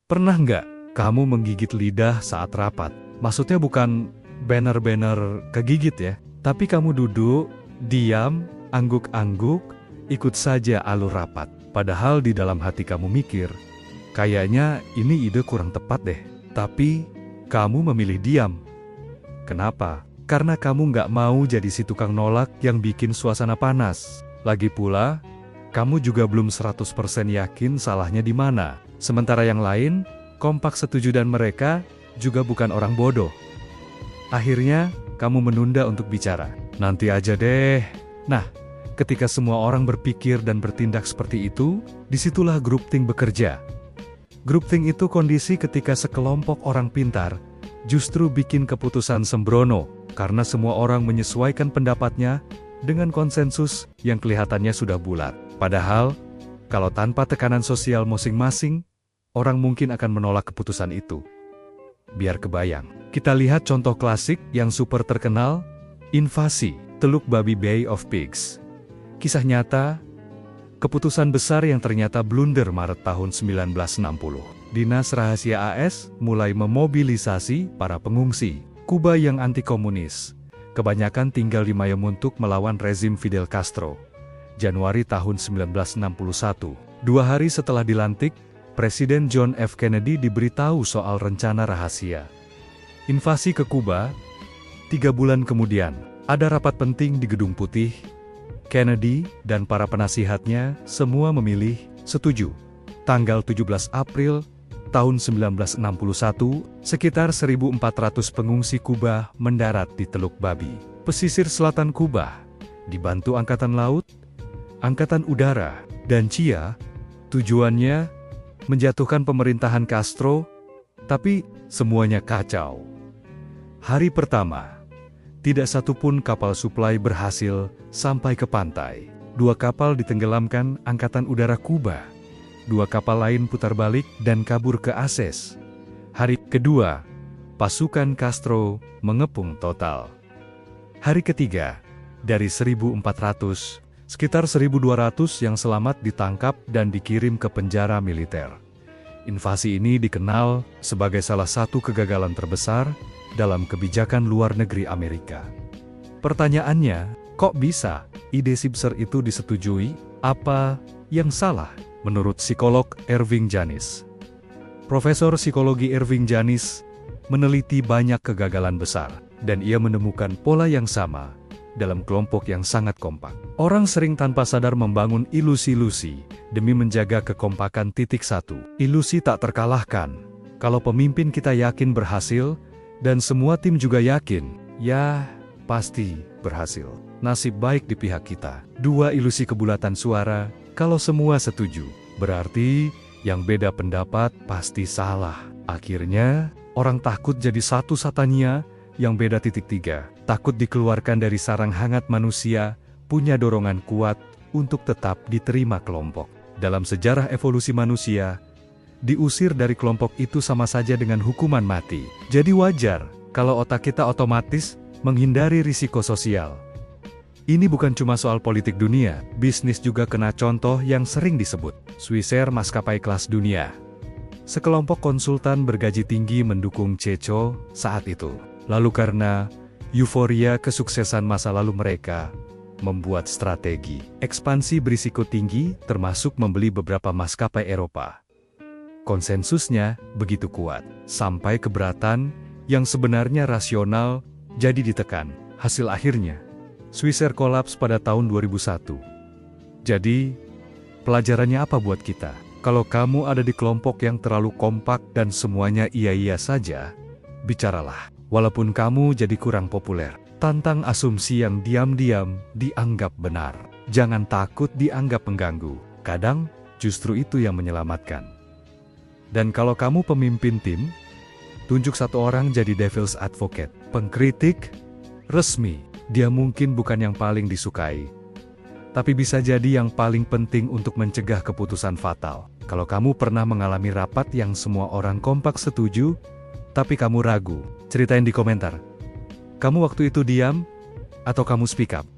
Pernah nggak kamu menggigit lidah saat rapat? Maksudnya bukan banner-banner kegigit ya, tapi kamu duduk, diam, angguk-angguk, ikut saja alur rapat. Padahal di dalam hati kamu mikir, kayaknya ini ide kurang tepat deh. Tapi kamu memilih diam. Kenapa? Karena kamu nggak mau jadi si tukang nolak yang bikin suasana panas. Lagi pula, kamu juga belum 100% yakin salahnya di mana. Sementara yang lain, kompak setuju dan mereka juga bukan orang bodoh. Akhirnya, kamu menunda untuk bicara. Nanti aja deh. Nah, ketika semua orang berpikir dan bertindak seperti itu, disitulah groupthink bekerja. Groupthink itu kondisi ketika sekelompok orang pintar justru bikin keputusan sembrono, karena semua orang menyesuaikan pendapatnya dengan konsensus yang kelihatannya sudah bulat. Padahal, kalau tanpa tekanan sosial masing-masing, orang mungkin akan menolak keputusan itu. Biar kebayang. Kita lihat contoh klasik yang super terkenal, invasi Teluk Babi Bay of Pigs. Kisah nyata, keputusan besar yang ternyata blunder Maret tahun 1960. Dinas Rahasia AS mulai memobilisasi para pengungsi Kuba yang anti-komunis. Kebanyakan tinggal di Mayamuntuk melawan rezim Fidel Castro. Januari tahun 1961. 2 hari setelah dilantik, Presiden John F. Kennedy diberitahu soal rencana rahasia invasi ke Kuba. 3 bulan kemudian, ada rapat penting di Gedung Putih. Kennedy dan para penasihatnya semua memilih setuju. Tanggal 17 April tahun 1961, sekitar 1.400 pengungsi Kuba mendarat di Teluk Babi, pesisir selatan Kuba, dibantu Angkatan Laut, Angkatan Udara, dan CIA. Tujuannya menjatuhkan pemerintahan Castro, tapi semuanya kacau. Hari pertama, tidak satupun kapal suplai berhasil sampai ke pantai. 2 kapal ditenggelamkan Angkatan Udara Kuba. 2 kapal lain putar balik dan kabur ke Aceh. Hari kedua, pasukan Castro mengepung total. Hari ketiga, dari 1.400, sekitar 1.200 yang selamat ditangkap dan dikirim ke penjara militer. Invasi ini dikenal sebagai salah satu kegagalan terbesar dalam kebijakan luar negeri Amerika. Pertanyaannya, kok bisa ide Sibser itu disetujui? Apa yang salah? Menurut psikolog Irving Janis. Profesor Psikologi Irving Janis meneliti banyak kegagalan besar, dan ia menemukan pola yang sama dalam kelompok yang sangat kompak. Orang sering tanpa sadar membangun ilusi-ilusi demi menjaga kekompakan. 1. Ilusi tak terkalahkan. Kalau pemimpin kita yakin berhasil, dan semua tim juga yakin, ya pasti berhasil. Nasib baik di pihak kita. 2. Ilusi kebulatan suara. Kalau semua setuju, berarti yang beda pendapat pasti salah. Akhirnya, orang takut jadi satu Satania yang beda. 3. Takut dikeluarkan dari sarang hangat manusia, punya dorongan kuat untuk tetap diterima kelompok. Dalam sejarah evolusi manusia, diusir dari kelompok itu sama saja dengan hukuman mati. Jadi wajar kalau otak kita otomatis menghindari risiko sosial. Ini bukan cuma soal politik dunia, bisnis juga kena contoh yang sering disebut Swissair maskapai kelas dunia. Sekelompok konsultan bergaji tinggi mendukung Ceco saat itu. Lalu karena euforia kesuksesan masa lalu mereka, membuat strategi ekspansi berisiko tinggi termasuk membeli beberapa maskapai Eropa. Konsensusnya begitu kuat, sampai keberatan yang sebenarnya rasional jadi ditekan. Hasil akhirnya, Swissair kolaps pada tahun 2001. Jadi, pelajarannya apa buat kita? Kalau kamu ada di kelompok yang terlalu kompak dan semuanya iya-iya saja, bicaralah. Walaupun kamu jadi kurang populer, tantang asumsi yang diam-diam dianggap benar. Jangan takut dianggap mengganggu. Kadang, justru itu yang menyelamatkan. Dan kalau kamu pemimpin tim, tunjuk satu orang jadi devil's advocate, pengkritik resmi. Dia mungkin bukan yang paling disukai, tapi bisa jadi yang paling penting untuk mencegah keputusan fatal. Kalau kamu pernah mengalami rapat yang semua orang kompak setuju, tapi kamu ragu, ceritain di komentar. Kamu waktu itu diam, atau kamu speak up?